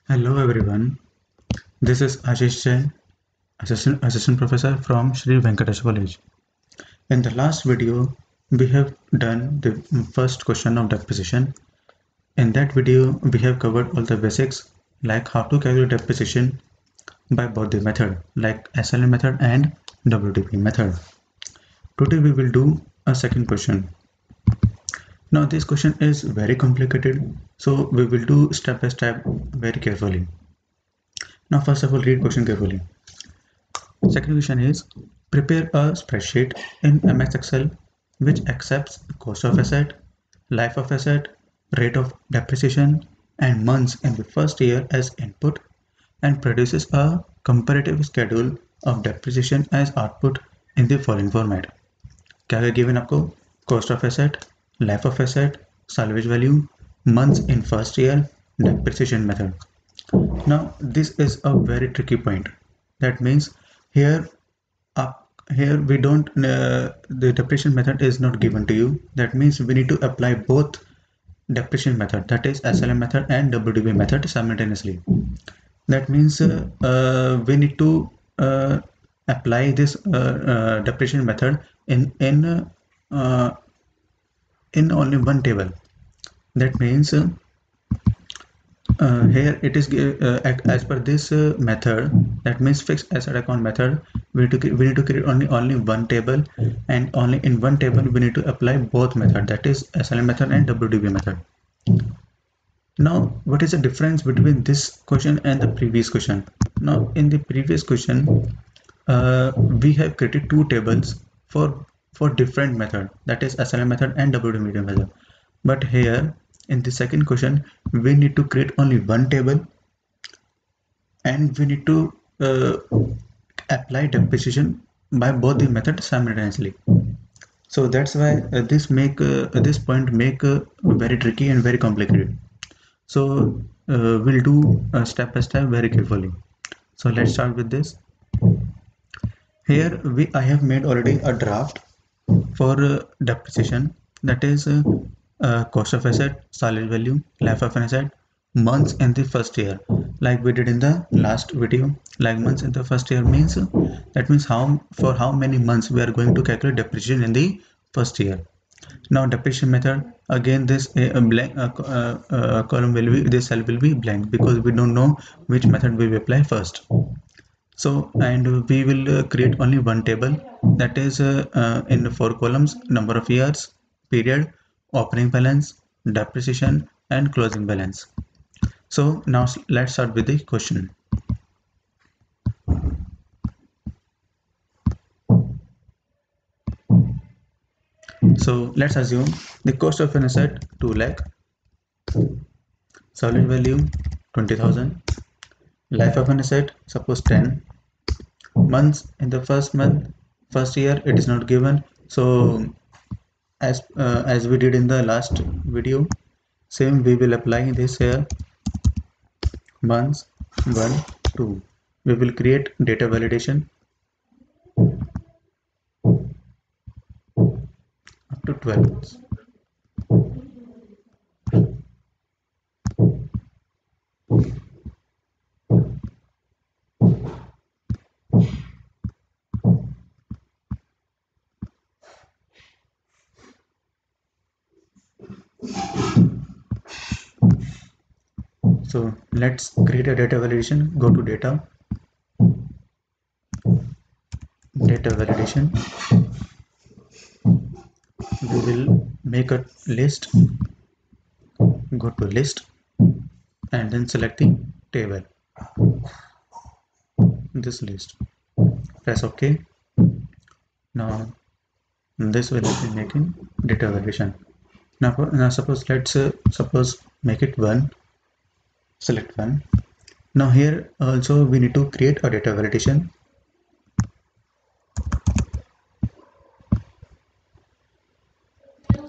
Hello everyone, this is Ashish Jain, Assistant Professor from Sri Venkatesh College. In the last video, we have done the first question of depreciation. In that video, we have covered all the basics like how to calculate depreciation by both the method like SLM method and WDP method. Today we will do a second question. Now this question is very complicated, so we will do step by step very carefully. Now first of all, read question carefully. Second question is prepare a spreadsheet in MS Excel which accepts cost of asset, life of asset, rate of depreciation, and months in the first year as input and produces a comparative schedule of depreciation as output in the following format. क्या क्या given आपको cost of asset, life of asset, salvage value, months in first year, depreciation method. Now this is a very tricky point. That means here here we don't the depreciation method is not given to you. That means we need to apply both depreciation method, that is SLM method and WDP method simultaneously. That means we need to apply this depreciation method uh, in only one table. That means here it is as per this method, that means fixed asset account method, we need to create only one table, and only in one table we need to apply both method, that is SLM method and WDP method. Now what is the difference between this question and the previous question? Now in the previous question we have created two tables for different method, that is SLM method and WDP method. But here in the second question we need to create only one table and we need to apply depreciation by both the methods simultaneously. So that's why this point make very tricky and very complicated. So we'll do step by step very carefully. So let's start with this. Here I have made already a draft for depreciation, that is cost of asset, salary value, life of an asset, months in the first year, like we did in the last video. Like months in the first year means that means how many months we are going to calculate depreciation in the first year. Now depreciation method, again this blank column will be, this cell will be blank because we don't know which method we will apply first. So and we will create only one table, that is in 4 columns: number of years, period, opening balance, depreciation, and closing balance. So now let's start with the question. So let's assume the cost of an asset 2 lakh, salvage value 20,000, life of an asset suppose 10, months in the first year it is not given. So as we did in the last video, same we will apply this here. Months 1 2, we will create data validation up to 12 months. So let's create a data validation. Go to data validation. We will make a list. Go to list and then select the table, this list. Press OK. Now this will be making data validation. Now suppose let's suppose make it 1. Select 1. Now here also we need to create a data validation.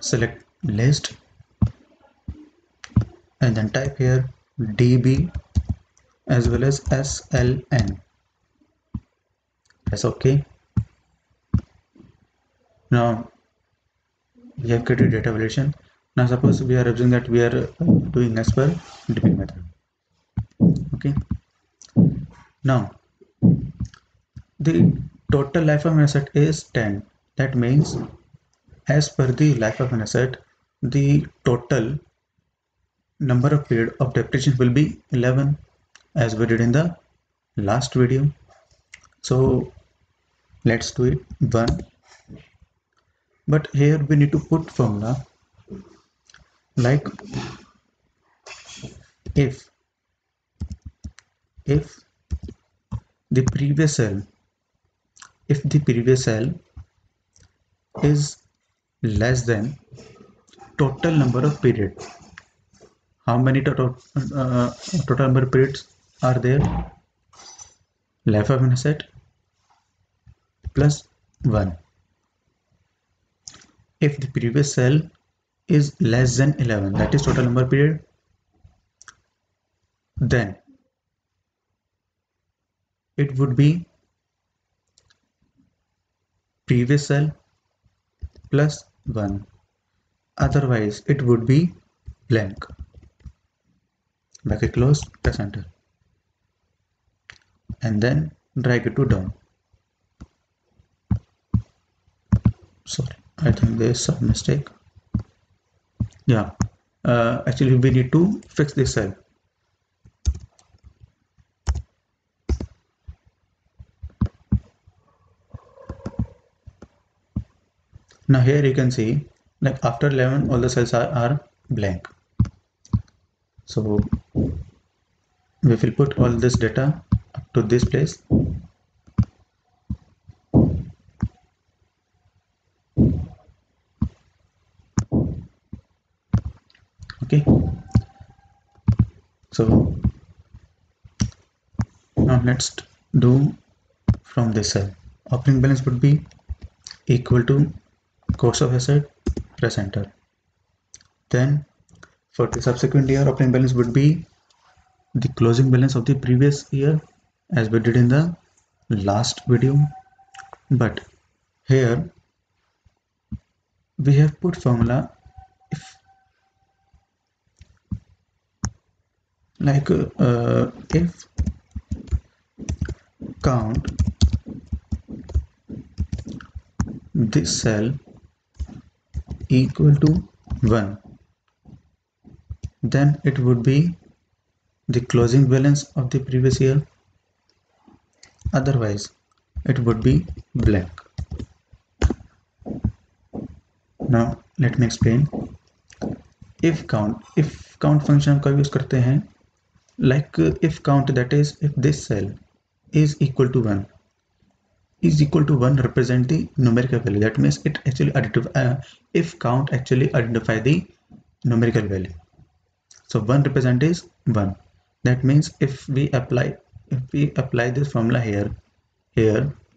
Select list and then type here DB as well as SLN. Press OK. Now we have created data validation. Now suppose we are assuming that we are doing as per DB method. Okay, now the total life of an asset is 10. That means as per the life of an asset, the total number of period of depreciation will be 11, as we did in the last video. So let's do it 1. But here we need to put formula like if the previous cell if the previous cell is less than total number of period. How many total number of periods are there? Life of an asset plus 1. If the previous cell is less than 11, that is total number of period, then it would be previous cell plus 1. Otherwise it would be blank. Bracket close, press enter, and then drag it to down. Sorry, I think there's some mistake. Yeah, actually we need to fix this cell. Now here you can see like after 11 all the cells are blank. So we will put all this data up to this place. Okay, so now let's do from this cell. Opening balance would be equal to cost of asset, press enter. Then for the subsequent year, opening balance would be the closing balance of the previous year, as we did in the last video. But here we have put formula if like if count this cell equal to 1, then it would be the closing balance of the previous year. Otherwise it would be blank. Now let me explain. If count function का use करते हैं like if count, that is if this cell is equal to 1 represent the numerical value. That means it actually if count actually identify the numerical value. So 1 represent is 1. That means if we apply this formula here,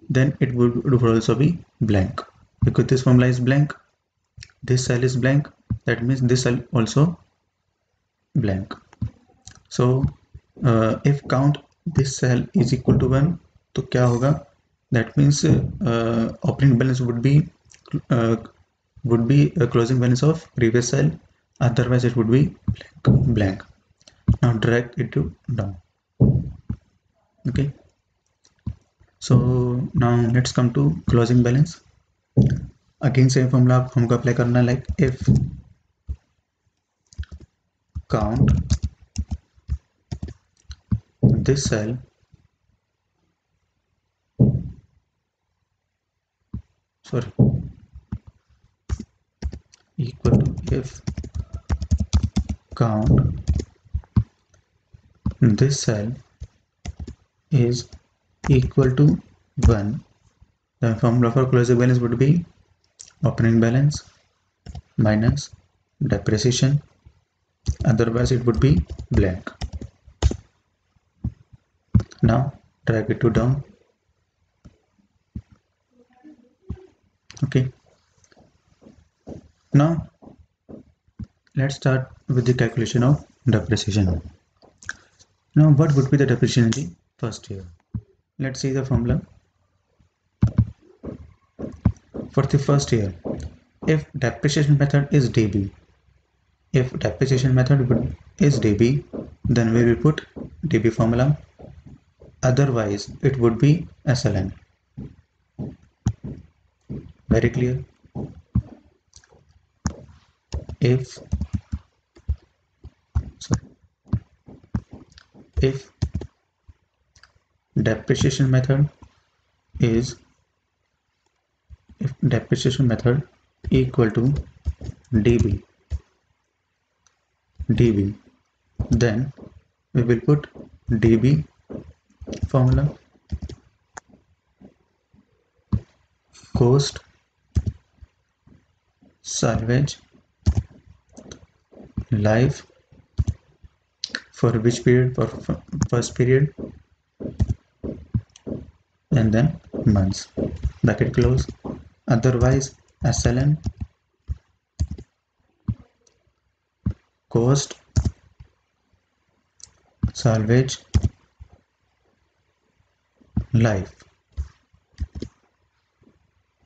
then it would also be blank, because this formula is blank, this cell is blank, that means this cell also blank. So if count this cell is equal to 1, तो क्या होगा? That means opening balance would be a closing balance of previous cell. Otherwise it would be blank. Now drag it to down. Okay. So now let's come to closing balance. Again same formula हमको apply करना, like if count this cell equal to if count this cell is equal to 1, the formula for closing balance would be opening balance minus depreciation. Otherwise it would be blank. Now drag it to down. Okay. Now let's start with the calculation of depreciation. Now what would be the depreciation in the first year? Let's see the formula. For the first year, if depreciation method is DB, then we will put dB formula, otherwise it would be SLN. Very clear? If if depreciation method is if depreciation method equal to dB, then we will put dB formula, cost salvage life for which period, for first period, and then months, bracket close, otherwise SLN cost salvage life,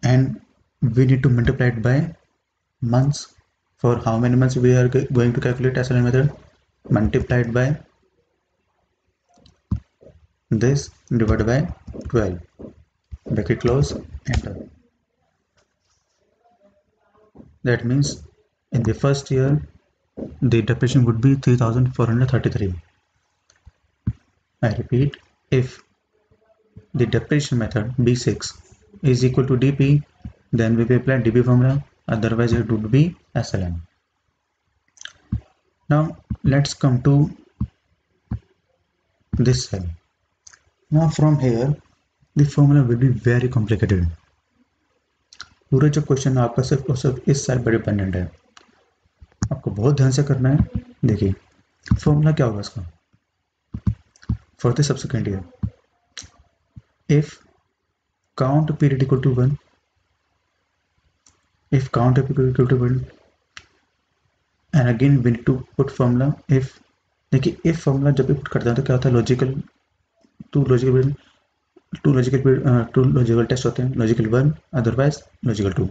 and we need to multiply it by months. For how many months we are going to calculate SLN method? Multiplied by this divided by 12, bracket close, enter. That means in the first year the depreciation would be 3433. I repeat, if the depreciation method B6 is equal to dP, then we will apply dB formula, otherwise it would be SLN. Now let's come to this cell. Now from here the formula will be very complicated. पूरा जो question आपका सिर्फ और सिर्फ इस side पर dependent है, आपको बहुत ध्यान से करना है. देखिए फॉर्मूला क्या होगा इसका. For the subsequent year, if count period equal to 1, if count period equal to 1, and again we need to put formula if. देखिए if formula जब भी पुट करते हैं तो क्या होता है, लॉजिकल टू लॉजिकल टेस्ट होते हैं, logical 1 otherwise logical 2.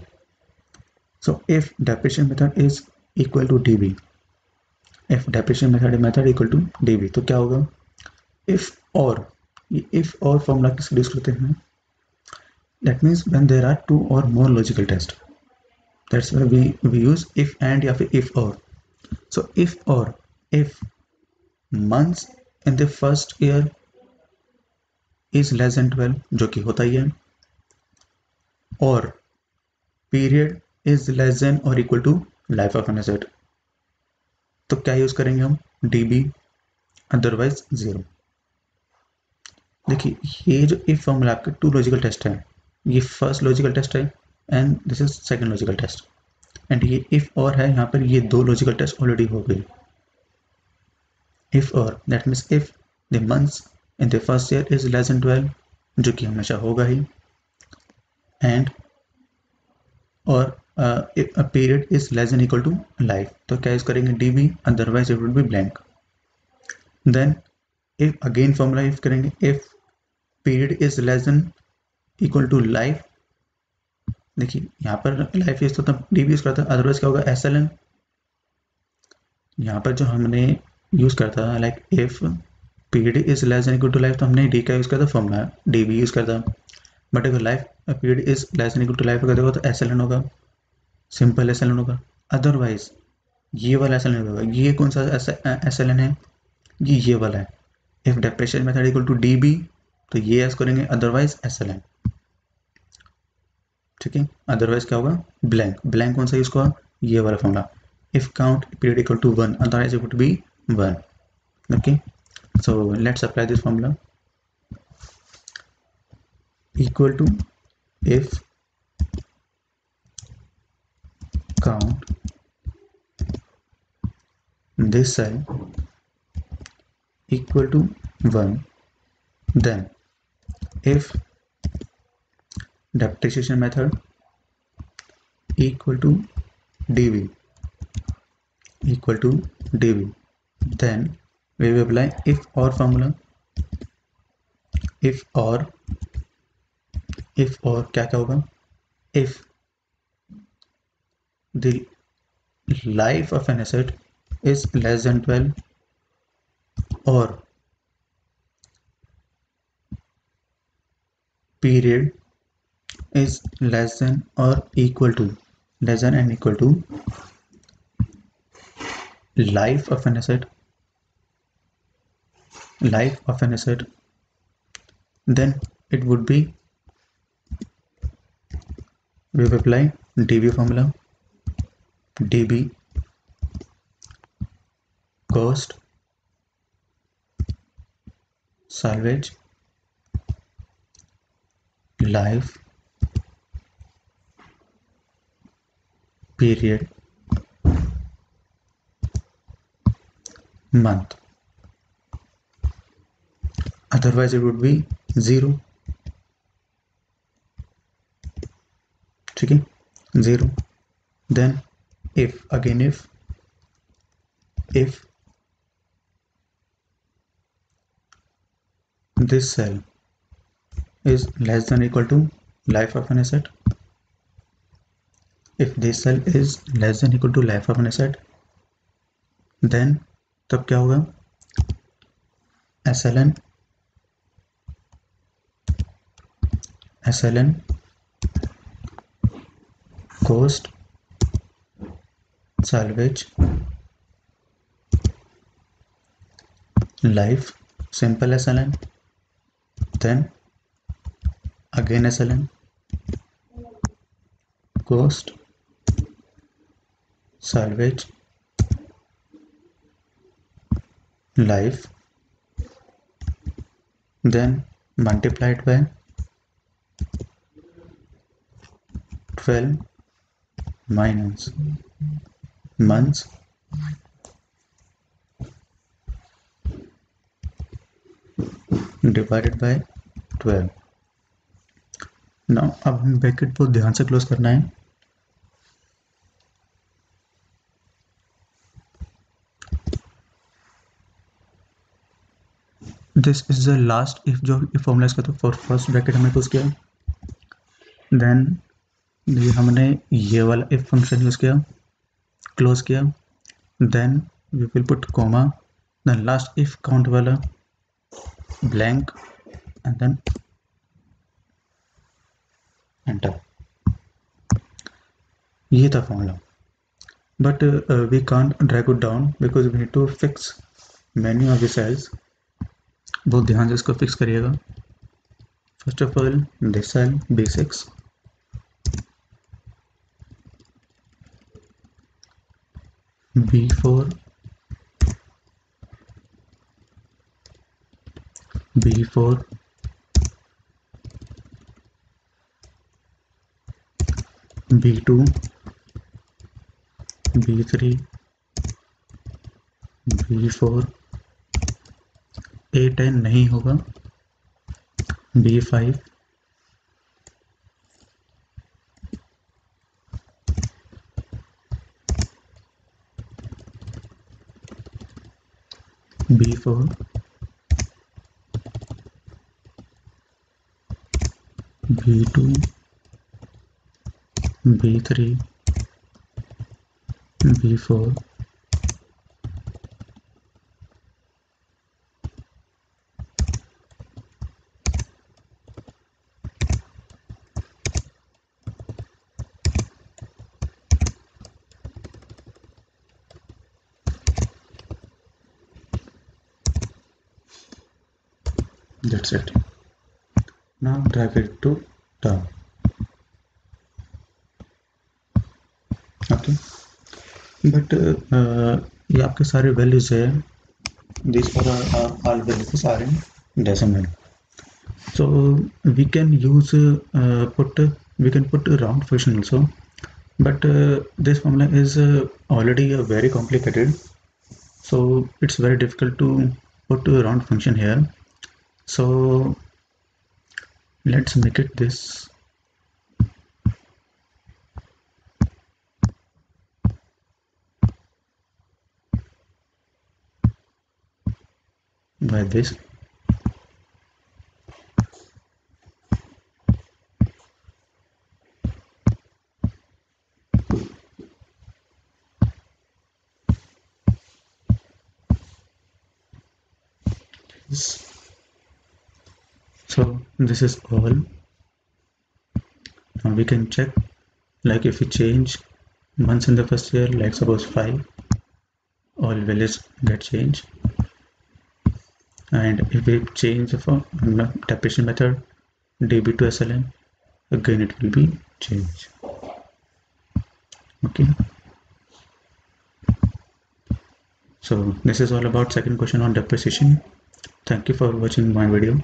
So if depreciation method is equal to dB, if depreciation method equal to dB, तो क्या होगा, इफ और, ये इफ और फॉर्मूला किसको यूज करते हैं, that means when there are two or more logical tests, that's why we use if and या फिर if or. So if or, if months in the first year is less than 12, जो कि होता ही है, और period is less than or equal to life of an asset, तो क्या use करेंगे हम, dB, अदरवाइज 0. देखिए ये जो if फॉर्मूला आपके टू लॉजिकल टेस्ट है, ये फर्स्ट लॉजिकल टेस्ट है and this is second logical test, and ये इफ और है, यहाँ पर ये दो लॉजिकल टेस्ट ऑलरेडी हो गई. इफ और that means if the months in the first year is less than 12, जो कि हमेशा होगा ही, एंड और if a period is less than equal to life, तो क्या यूज करेंगे, dB, otherwise it will be blank. Then if again formula if करेंगे, if period is less than equal to life, देखिए यहाँ पर लाइफ यूज तो dB use करता है, अदरवाइज क्या होगा, SLN. यहाँ पर जो हमने यूज करता है like if period is less than equal to life, तो हमने डी का यूज करता, फॉर्मूला dB यूज करता. बट अगर life period is less than equal to life अगर होगा तो SLN होगा, सिंपल SLN होगा. अदरवाइज ये वाला SLN होगा. ये कौन सा SLN है, ये वाला है. If depreciation method equal to dB, तो ये यूज करेंगे, अदरवाइज SLN. ठीक है, अदरवाइज क्या होगा, ब्लैंक. ब्लैंक कौन सा यूज हुआ, ये वाला formula, if count period equal to 1, otherwise it would be 1. Okay, so let's apply this formula. Equal to if count this cell equal to 1, then if depreciation method equal to dB, then we will apply if or formula. if or क्या क्या होगा, if the life of an asset is less than 12, or period is less than or equal to less than and equal to life of an asset then it would be, we will apply db formula. db cost salvage life period month, otherwise it would be 0. ठीक है, 0. then if this cell is less than or equal to life of an asset, if this cell is less than or equal to life of an asset, then तब क्या होगा, SLN cost salvage life, simple SLN, then again SLN cost salvage life, then multiplied by 12 minus months divided by 12. now अब हम bracket को ध्यान से close करना है. This is the last if जो फॉर्मूला इसका, तो फॉर फर्स्ट ब्रैकेट हमने क्लोज किया, देन ये हमने ये वाला इफ फंक्शन यूज किया, क्लोज किया, then we will put comma, then last if count वाला ब्लैंक एंड देन एंटर. ये था formula, but we can't drag it down because we need to fix many of the cells. बहुत ध्यान से इसको fix करिएगा. First of all this cell B6, B4, B4, B2, B3, B4, A10 नहीं होगा, B5, B4, B2, B3, B4, that's it. Now drag it to down. Okay, but ये आपके सारे वैल्यूज है, these are all values are in decimal, so we can use we can put a round function also, but this formula is already very complicated, so it's very difficult to put a round function here. So let's make it this. By this. So this is all. we can check, like if we change months in the first year, like suppose 5, all values get changed. And if we change the depreciation method DB to SLN, again it will be changed. Okay, so this is all about second question on depreciation. Thank you for watching my video.